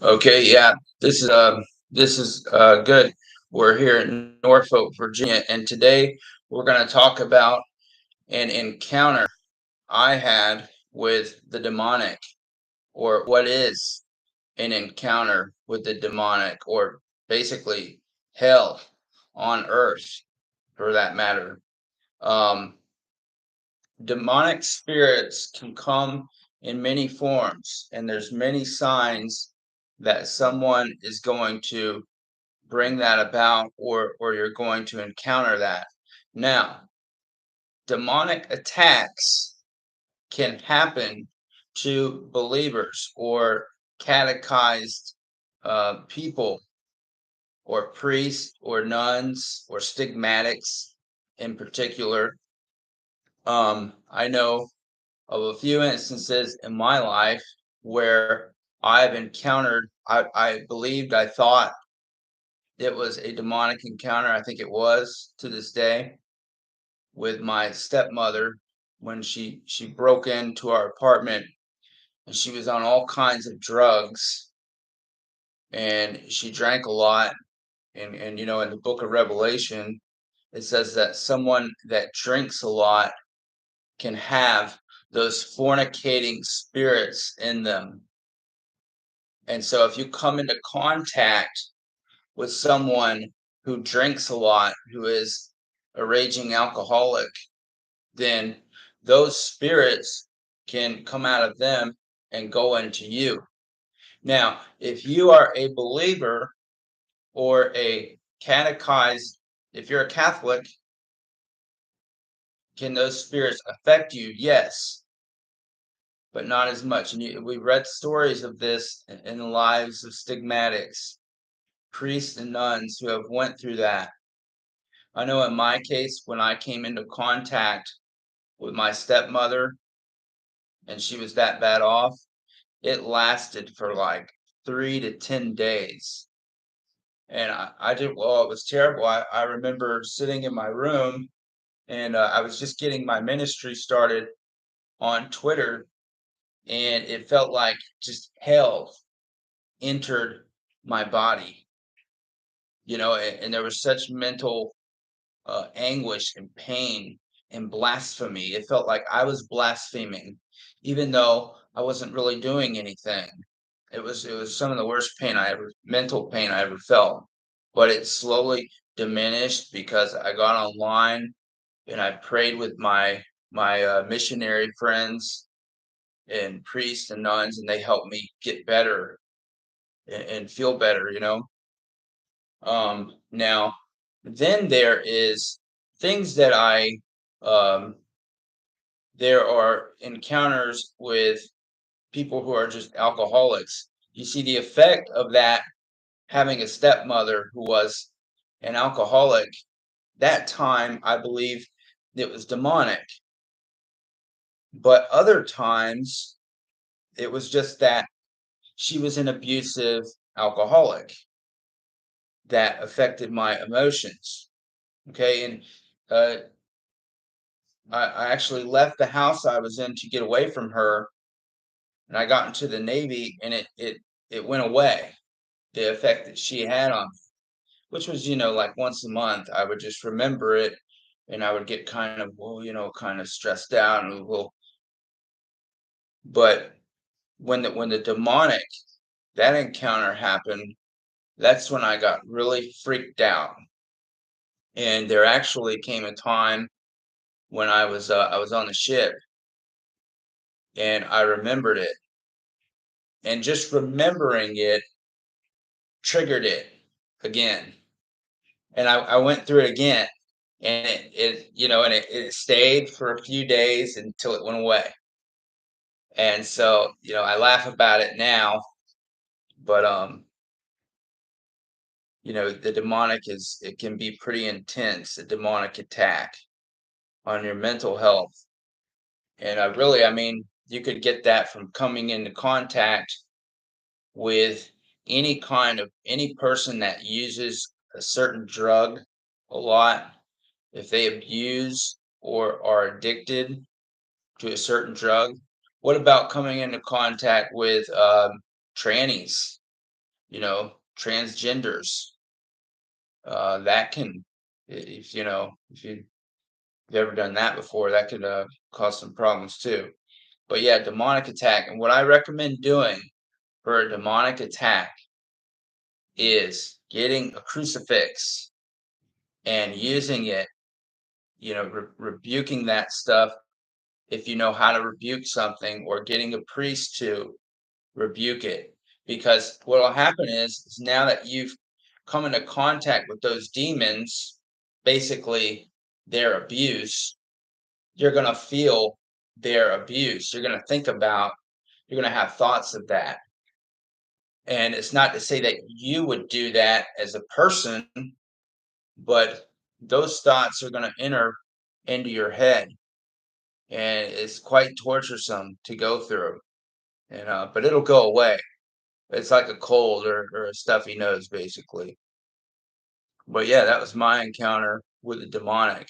Okay, yeah, this is good. We're here in Norfolk, Virginia, and today we're going to talk about an encounter I had with the demonic, or what is an encounter with the demonic, or basically hell on earth, for that matter. Um, Demonic spirits can come in many forms, and there's many signs that someone is going to bring that about, or you're going to encounter that. Now, demonic attacks can happen to believers or catechized people, or priests or nuns or stigmatics in particular. I know of a few instances in my life where I've encountered, I thought it was a demonic encounter. I think it was, to this day, with my stepmother, when she broke into our apartment, and she was on all kinds of drugs, and she drank a lot. And in the book of Revelation, it says that someone that drinks a lot can have those fornicating spirits in them. And so if you come into contact with someone who drinks a lot, who is a raging alcoholic, then those spirits can come out of them and go into you. Now, if you are a believer or a catechized, if you're a Catholic, can those spirits affect you? Yes, but not as much. And we read stories of this in the lives of stigmatics, priests and nuns who have went through that. I know in my case, when I came into contact with my stepmother and she was that bad off, it lasted for like 3 to 10 days. And I did, well, it was terrible. I remember sitting in my room, and I was just getting my ministry started on Twitter, and it felt like just hell entered my body, and there was such mental anguish and pain and blasphemy. It felt like I was blaspheming, even though I wasn't really doing anything. It was some of the worst mental pain I ever felt. But it slowly diminished because I got online and I prayed with my missionary friends and priests and nuns, and they helped me get better and feel better. Now, then there is things that um, there are encounters with people who are just alcoholics. You see the effect of that, having a stepmother who was an alcoholic. That time, I believe it was demonic, but other times it was just that she was an abusive alcoholic that affected my emotions. Okay, and uh, I actually left the house I was in to get away from her, and I got into the Navy, and it went away. The effect that she had on me, which was, like once a month, I would just remember it, and I would get kind of, well, kind of stressed out, and well, but when the demonic, that encounter happened, that's when I got really freaked out. And there actually came a time when I was on the ship, and I remembered it, and just remembering it triggered it again. And I went through it again, and it stayed for a few days until it went away. And so, I laugh about it now, but the demonic, it can be pretty intense, a demonic attack on your mental health. And I mean, you could get that from coming into contact with any person that uses a certain drug a lot. If they abuse or are addicted to a certain drug, What about coming into contact with trannies, transgenders? That can, if if you've ever done that before, that could cause some problems too. But yeah, demonic attack. And what I recommend doing for a demonic attack is getting a crucifix and using it, rebuking that stuff if you know how to rebuke something, or getting a priest to rebuke it. Because what will happen is now that you've come into contact with those demons, basically their abuse, you're going to feel their abuse. You're going to you're going to have thoughts of that. And it's not to say that you would do that as a person, but those thoughts are going to enter into your head, and it's quite torturesome to go through. But it'll go away. It's like a cold or a stuffy nose, basically. But yeah, that was my encounter with the demonic.